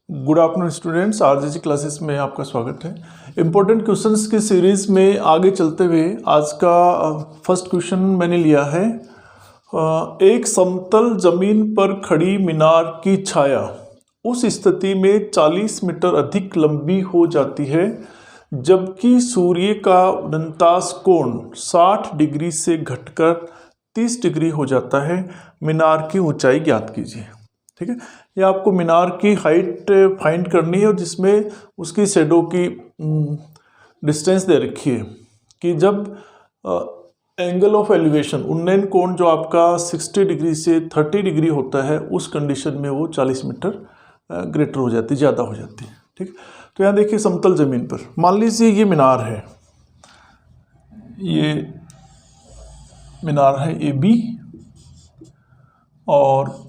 Good afternoon students, RJC classes में आपका स्वागत है। इम्पोर्टेंट क्वेश्चंस की सीरीज़ में आगे चलते हुए आज का फर्स्ट क्वेश्चन मैंने लिया है। एक समतल जमीन पर खड़ी मीनार की छाया उस स्थिति में 40 मीटर अधिक लंबी हो जाती है जबकि सूर्य का 49 कोण 60 डिग्री से घटकर 30 डिग्री हो जाता है। मीनार की ऊंचाई ज्ञात कीजिए। ठीक है, ये आपको मीनार की हाइट फाइंड करनी है और जिसमें उसकी शैडो की डिस्टेंस दे रखी है कि जब एंगल ऑफ एलिवेशन उन्नयन कोण जो आपका 60 डिग्री से 30 डिग्री होता है उस कंडीशन में वो 40 मीटर ग्रेटर हो जाती है, ज़्यादा हो जाती है। ठीक, तो यहाँ देखिए समतल ज़मीन पर मान लीजिए ये मीनार है, ये मीनार है AB और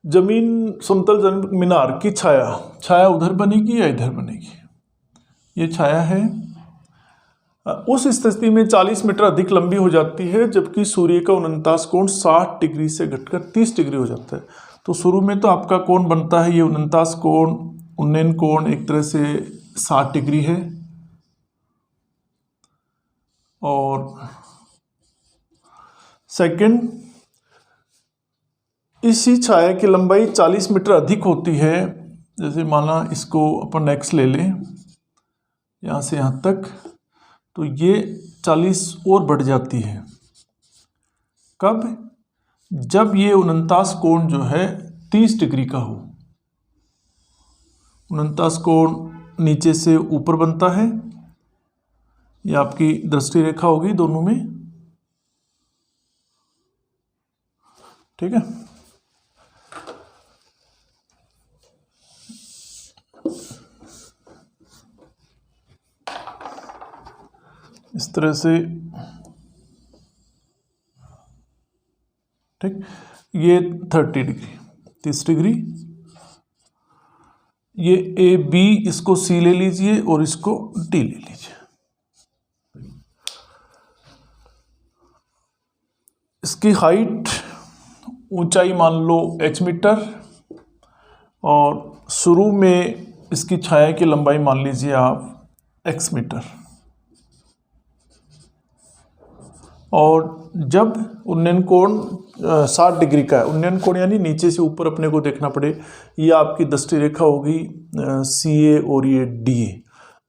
जमीन समतल जमीन मीनार की छाया उधर बनेगी या इधर बनेगी। ये छाया है, उस स्थिति में 40 मीटर अधिक लंबी हो जाती है जबकि सूर्य का 49 कोण 60 डिग्री से घटकर 30 डिग्री हो जाता है। तो शुरू में तो आपका कोण बनता है ये 49 कोण, उन्नयन कोण एक तरह से 60 डिग्री है और सेकंड इसी छाया की लंबाई 40 मीटर अधिक होती है। जैसे माना इसको अपन एक्स ले लें यहाँ से यहाँ तक, तो ये 40 और बढ़ जाती है। कब? जब ये 49 कोण जो है 30 डिग्री का हो। 49 कोण नीचे से ऊपर बनता है, ये आपकी दृष्टि रेखा होगी दोनों में। ठीक है, इस तरह से। ठीक, ये 30 डिग्री 30 डिग्री, ये AB, इसको C ले लीजिए और इसको D ले लीजिए। इसकी हाइट ऊंचाई मान लो H मीटर और शुरू में इसकी छाया की लंबाई मान लीजिए आप X मीटर। और जब उन्नयन कोण 60 डिग्री का है, उन्नयन कोण यानी नीचे से ऊपर अपने को देखना पड़े, ये आपकी दृष्टि रेखा होगी CA और ये DA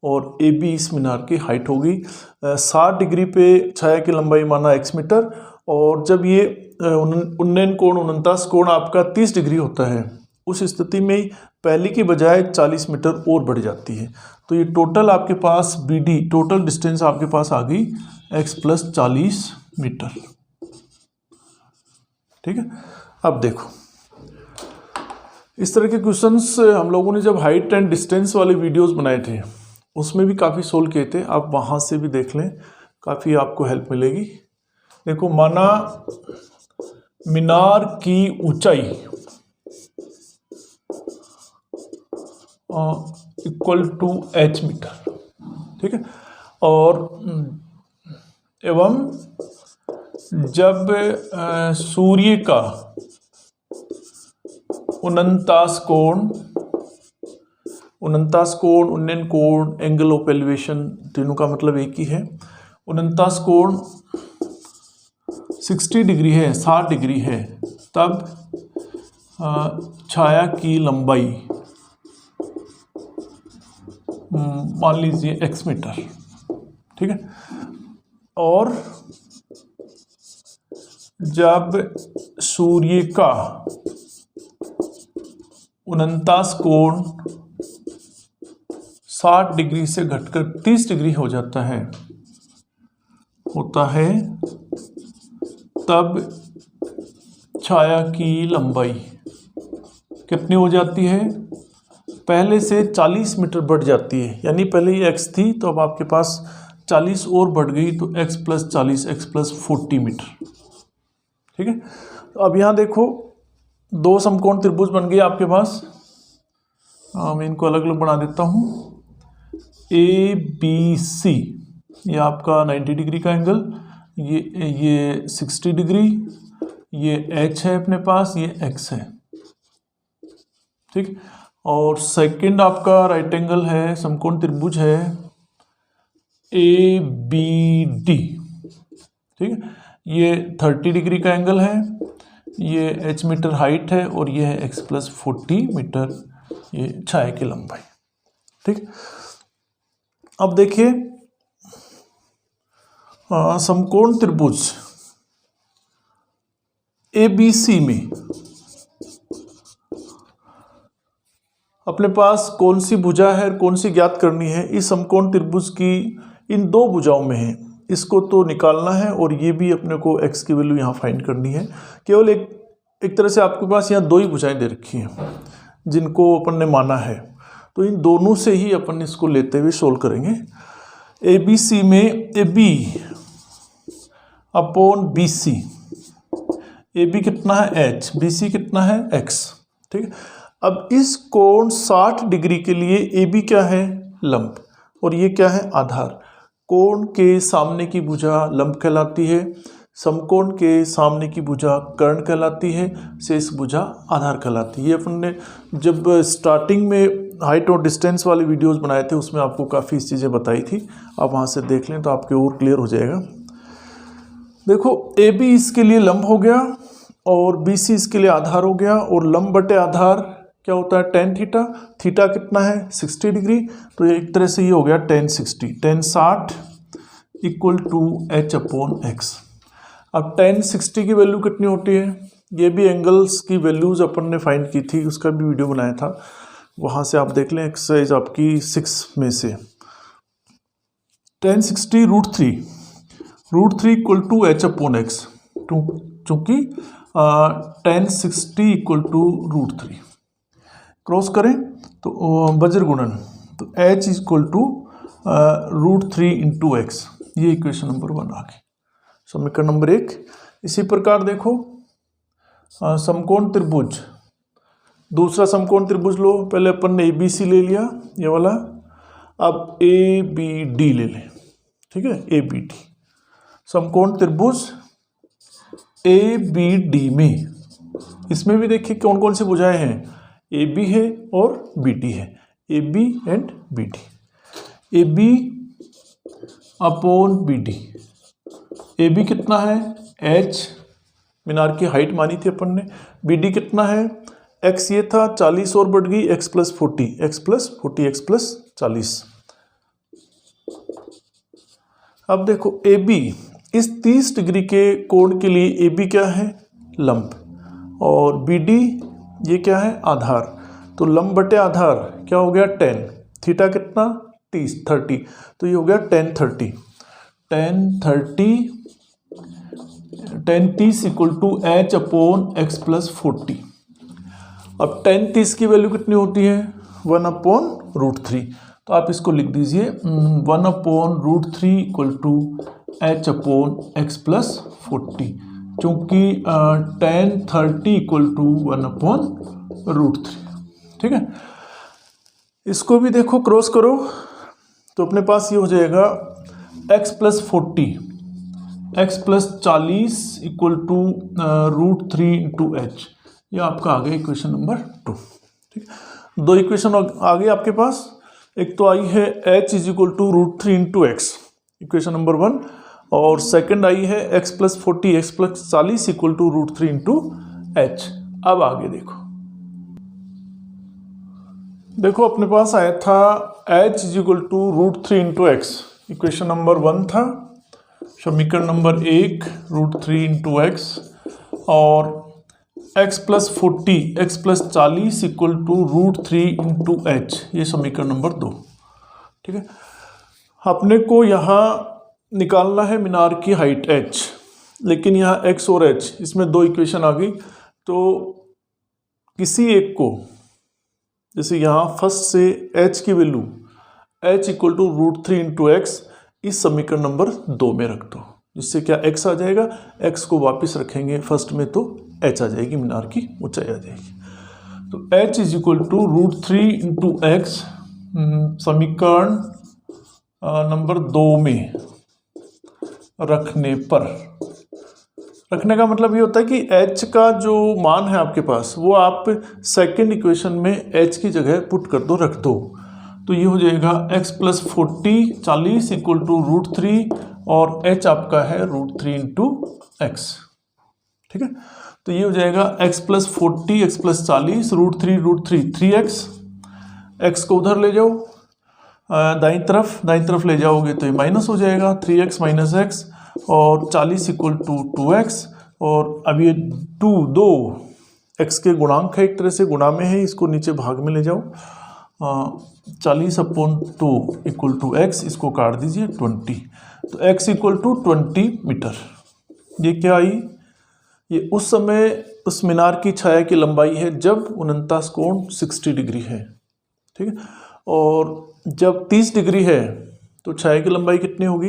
और AB इस मीनार की हाइट होगी। 60 डिग्री पे छाया की लंबाई माना X मीटर और जब ये उन्नयन कोण 49 कोण आपका 30 डिग्री होता है उस स्थिति में पहले की बजाय 40 मीटर और बढ़ जाती है। तो ये टोटल आपके पास BD टोटल डिस्टेंस आपके पास आ गई X + 40 मीटर। ठीक है, अब देखो इस तरह के क्वेश्चंस हम लोगों ने जब हाइट एंड डिस्टेंस वाले वीडियोस बनाए थे उसमें भी काफ़ी सोल्व किए थे। आप वहाँ से भी देख लें, काफ़ी आपको हेल्प मिलेगी। देखो माना मीनार की ऊंचाई इक्वल टू H मीटर। ठीक है, और एवं जब सूर्य का 49 कोण उन्नयन कोण एंगल ऑफ एलिवेशन तीनों का मतलब एक ही है। 49 कोण 60 डिग्री है, 60 डिग्री है, तब छाया की लंबाई मान लीजिए X मीटर। ठीक है, और जब सूर्य का 49 कोण 60 डिग्री से घटकर 30 डिग्री हो जाता है तब छाया की लंबाई कितनी हो जाती है? पहले से 40 मीटर बढ़ जाती है, यानी पहले ये X थी तो अब आपके पास 40 और बढ़ गई तो X + 40 X + 40 मीटर। ठीक है, तो अब यहाँ देखो दो समकोण त्रिभुज बन गए आपके पास। मैं इनको अलग अलग बना देता हूँ। ABC ये आपका 90 डिग्री का एंगल, ये 60 डिग्री, ये H है अपने पास, ये X है। ठीक। और सेकंड आपका राइट एंगल है, समकोण त्रिभुज है ABD, ठीक है। ये 30 डिग्री का एंगल है, ये h मीटर हाइट है और ये है x + 40 मीटर ये छाया की लंबाई, ठीक। अब देखिए समकोण त्रिभुज ABC में अपने पास कौन सी भुजा है और कौन सी ज्ञात करनी है। इस समकोण त्रिभुज की इन दो भुजाओं में है, इसको तो निकालना है और ये भी अपने को x की वैल्यू यहाँ फाइंड करनी है। केवल एक तरह से आपके पास यहाँ दो ही भुजाएं दे रखी हैं जिनको अपन ने माना है, तो इन दोनों से ही अपन इसको लेते हुए सोल्व करेंगे। ABC में AB अपॉन BC, AB कितना है h, BC कितना है x, ठीक है। अब इस कोण 60 डिग्री के लिए AB क्या है, लंब, और ये क्या है, आधार। कोण के सामने की भुजा लंब कहलाती है, समकोण के सामने की भुजा कर्ण कहलाती है, शेष भुजा आधार कहलाती है। ये अपन ने जब स्टार्टिंग में हाइट और डिस्टेंस वाले वीडियोस बनाए थे उसमें आपको काफ़ी चीज़ें बताई थी, आप वहाँ से देख लें तो आपके और क्लियर हो जाएगा। देखो AB इसके लिए लंब हो गया और BC इसके लिए आधार हो गया, और लंब बटे आधार क्या होता है, tan थीटा। थीटा कितना है, 60 डिग्री, तो एक तरह से ये हो गया tan 60, tan 60 = h upon x। अब tan 60 की वैल्यू कितनी होती है, ये भी एंगल्स की वैल्यूज अपन ने फाइंड की थी, उसका भी वीडियो बनाया था, वहाँ से आप देख लें, एक्सरसाइज आपकी 6 में से। tan 60 √3 = h अपॉन x, चूँकि tan 60 = √3 क्रॉस करें तो वज्र गुणन, तो h = √3 × x, ये इक्वेशन नंबर 1 आ गई, समीकरण नंबर 1। इसी प्रकार देखो समकोण त्रिभुज, दूसरा समकोण त्रिभुज लो, पहले अपन ने ABC ले लिया ये वाला, अब ABD ले लें, ठीक है, ABD। समकोण त्रिभुज ABD में, इसमें भी देखिए कौन कौन सी भुजाएं हैं, AB है और BD है, AB and BD। AB upon BD, AB कितना है, h, मीनार की हाइट मानी थी अपन ने। BD कितना है, x ये था, 40 और बढ़ गई, x + 40, x + 40। अब देखो AB, इस 30 डिग्री के कोण के लिए AB क्या है, लंब, और BD ये क्या है, आधार। तो लंब बटे आधार क्या हो गया, tan, थीटा कितना 30, तो ये हो गया tan 30 = h अपॉन x + 40। अब tan 30 की वैल्यू कितनी होती है, 1 अपॉन √3, तो आप इसको लिख दीजिए 1 अपॉन √3 = h अपॉन x + 40, चूँकि tan 30 = 1 अपॉन √3, ठीक है। इसको भी देखो क्रॉस करो तो अपने पास ये हो जाएगा x + 40 = √3 × h, ये आपका आ गया इक्वेशन नंबर 2, ठीक है। दो इक्वेशन आ गई आपके पास, एक तो आई है h = √3 × x, इक्वेशन नंबर 1, और सेकंड आई है x + 40 = √3 × h। अब आगे देखो अपने पास आया था h √3 × x, इक्वेशन नंबर 1 था, समीकरण नंबर 1 √3 × x, और x + 40 = √3 × h, ये समीकरण नंबर 2, ठीक है। अपने को यहाँ निकालना है मीनार की हाइट h, लेकिन यहाँ x और h, इसमें दो इक्वेशन आ गई, तो किसी एक को, जैसे यहाँ फर्स्ट से h की वैल्यू h = √3 × x इस समीकरण नंबर 2 में रख दो, जिससे क्या x आ जाएगा, x को वापस रखेंगे फर्स्ट में तो h आ जाएगी, मीनार की ऊंचाई आ जाएगी। तो h = √3 × x समीकरण नंबर 2 में रखने रखने का मतलब ये होता है कि h का जो मान है आपके पास वो आप सेकंड इक्वेशन में h की जगह पुट कर दो, रख दो। तो ये हो जाएगा x प्लस 40 इक्वल टू √3 और h आपका है √3 इंटू एक्स। ठीक है, तो ये हो जाएगा x plus 40 x plus 40 √3 3x। x को उधर ले जाओ दाईं तरफ ले जाओगे तो ये माइनस हो जाएगा 3x माइनस एक्स और 40 इक्वल टू 2x। और अब ये 2 x के गुणांक है, एक तरह से गुणा में है, इसको नीचे भाग में ले जाओ। 40/2 इक्वल टू x, इसको काट दीजिए 20, तो x इक्वल टू 20 मीटर। ये क्या आई? ये उस समय उस मीनार की छाया की लंबाई है जब 49 कोण 60 डिग्री है। ठीक है, और जब 30 डिग्री है तो छाया की लंबाई कितनी होगी?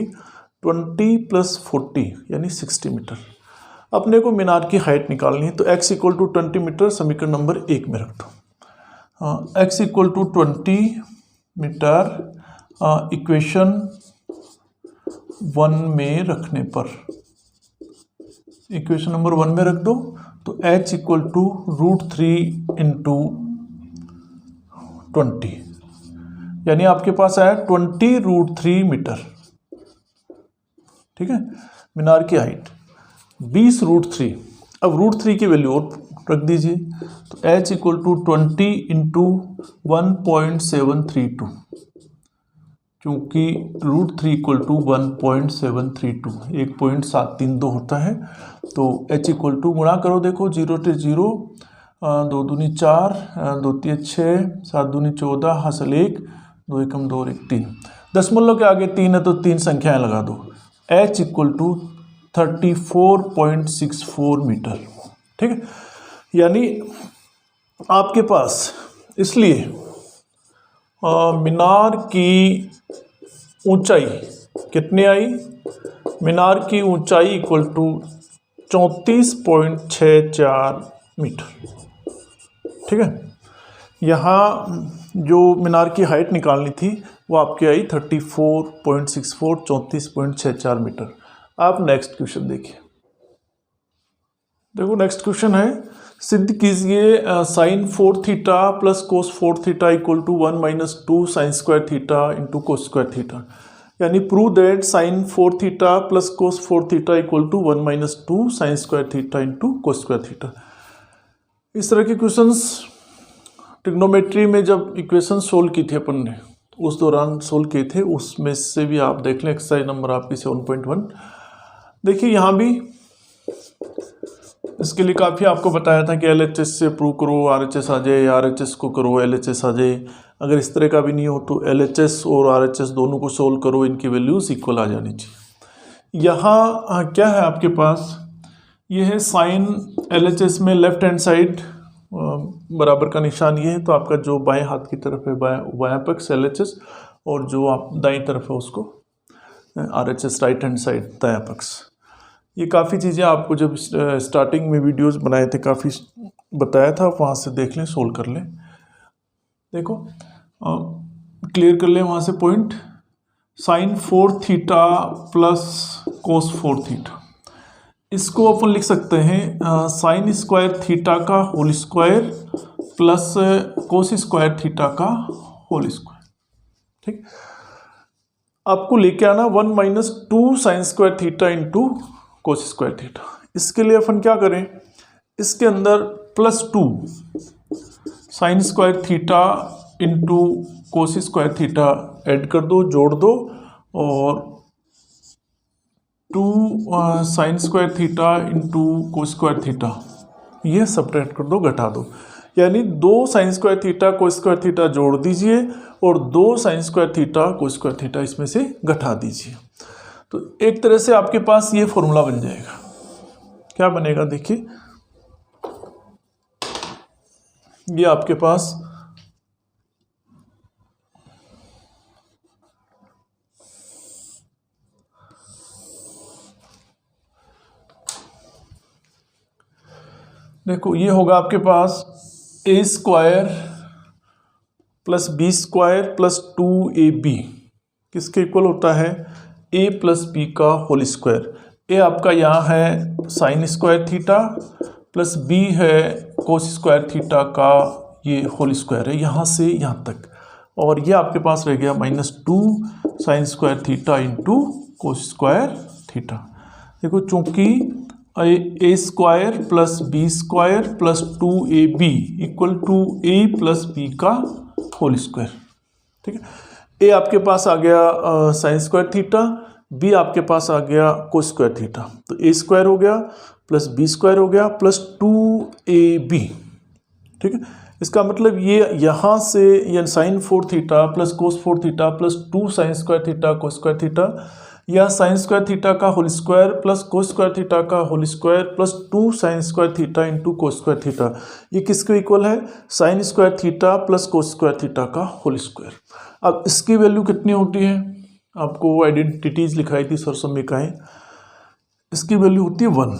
20 प्लस 40 यानी 60 मीटर। अपने को मीनार की हाइट निकालनी है, तो x इक्वल टू 20 मीटर समीकरण नंबर 1 में रख दो। x equal to 20 metre equation 1 में रखने पर, इक्वेशन नंबर 1 में रख दो, तो h इक्वल टू √3 इंटू 20 यानी आपके पास आया 20√3 मीटर। ठीक है, मीनार की हाइट 20√3। अब √3 की वैल्यू और रख दीजिए, तो h इक्वल टू 20 इंटू 1.732, क्योंकि √3 इक्वल टू 1.732 1.732 होता है। तो h इक्वल टू गुणा करो, देखो 0 से 0, 2 दूनी 4, 2 तिया 6, 7 दूनी 14, हासिल 1, 2 एकम 2 और 1 3। दशमलव के आगे 3 है तो 3 संख्याएं लगा दो। h equal to 34.64 metre. ठीक है, यानी आपके पास इसलिए मीनार की ऊंचाई कितनी आई? मीनार की ऊंचाई इक्वल टू 34.64 मीटर। ठीक है, यहाँ जो मीनार की हाइट निकालनी थी वो आपकी आई 34.64, 34.64 मीटर। आप नेक्स्ट क्वेश्चन देखिए। देखो नेक्स्ट क्वेश्चन है, सिद्ध कीजिए sine 4 theta plus cos 4 theta equal to 1 minus 2 sine square theta into cos square theta. यानी prove that sine 4 theta plus cos 4 theta equal to 1 minus 2 sine square theta into cos square theta. इस तरह के questions trigonometry में जब equation solve की थी अपन ने, उस दौरान सोल्व किए थे, उसमें से भी आप देख लें। एक्सरसाइज नंबर आपकी 7.1 देखिए, यहाँ भी इसके लिए काफ़ी आपको बताया था कि LHS से प्रूव करो RHS आ जाए, RHS को करो LHS आ जाए। अगर इस तरह का भी नहीं हो तो LHS और RHS दोनों को सोल्व करो, इनकी वैल्यूज इक्वल आ जानी चाहिए। यहाँ क्या है आपके पास? ये है साइन LHS में लेफ्ट हैंड साइड बराबर का निशान ये है, तो आपका जो बाएं हाथ की तरफ है बायां पक्ष LHS, और जो आप दाईं तरफ है उसको RHS राइट हैंड साइड दायां पक्ष। ये काफ़ी चीज़ें आपको जब स्टार्टिंग में वीडियोस बनाए थे काफ़ी बताया था, वहाँ से देख लें, सोल्व कर लें। देखो क्लियर कर लें वहाँ से point. Sine 4 theta plus cos 4 theta, इसको अपन लिख सकते हैं साइन स्क्वायर थीटा का whole square plus cos square theta का होल स्क्वायर। ठीक, आपको लेके आना 1 minus 2 sine square theta into cos square theta. इसके लिए अपन क्या करें, इसके अंदर +2 sine square theta into cos square theta add कर दो, जोड़ दो, और 2 sine square theta into cos square theta ये सब्ट्रैक्ट कर दो, घटा दो। यानी 2 sine square theta cos square theta जोड़ दीजिए और 2 sine square theta cos square theta इसमें से घटा दीजिए। तो एक तरह से आपके पास ये फॉर्मूला बन जाएगा। क्या बनेगा देखिए, ये आपके पास देखो, ये होगा आपके पास a square plus b square plus 2ab किसके इक्वल होता है? a प्लस b का होल स्क्वायर। ए आपका यहाँ है sine square theta plus B है कोस स्क्वायर थीटा का ये होल स्क्वायर है यहाँ से यहाँ तक, और ये आपके पास रह गया -2 sine square theta into cos square theta. देखो चूंकि A square plus B square plus 2ab equal to A plus B का होल स्क्वायर, ठीक है। ए आपके पास आ गया साइन स्क्वायर थीटा, बी आपके पास आ गया कोस स्क्वायर थीटा, तो ए स्क्वायर हो गया प्लस बी स्क्वायर हो गया प्लस 2ab, ठीक है। इसका मतलब ये यहाँ से ये sine 4 theta plus cos 4 theta plus 2 sine square theta cos square theta, या साइन स्क्वायर थीटा का whole square plus cos square theta का whole square plus 2 sine square theta into cos square theta, ये किसके equal है? Sine square theta plus cos square theta का whole square. अब इसकी value कितनी होती है? आपको आइडेंटिटीज लिखाई थी सर समीकाएं, इसकी वैल्यू होती है 1।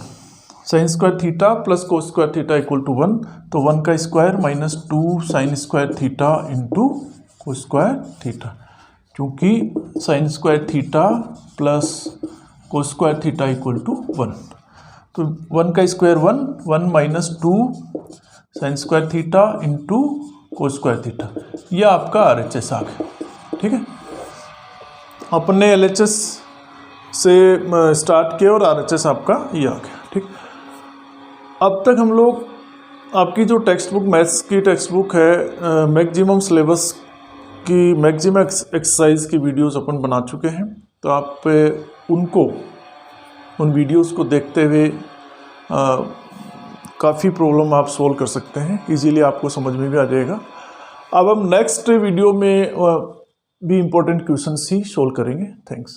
Sine square theta plus cos square theta equal to 1, तो 1 का square -2 sine square theta into cos square theta, क्योंकि sine square theta plus cos square theta equal to 1, तो 1 का square 1 -2 sine square theta into cos square theta, यह आपका RHS आ गया, ठीक है। अपने LHS से स्टार्ट किया और RHS आपका ये आ गया, ठीक। अब तक हम लोग आपकी जो टेक्स्ट बुक मैथ्स की टेक्स्ट बुक है मैक्सिमम सिलेबस की मैक्सिमम एक्सरसाइज की वीडियोस अपन बना चुके हैं, तो आप उन वीडियोस को देखते हुए काफ़ी प्रॉब्लम आप सोल्व कर सकते हैं, इजीली आपको समझ में भी आ जाएगा। अब हम नेक्स्ट वीडियो में भी इम्पोर्टेंट क्वेश्चंस ही सोल्व करेंगे। थैंक्स।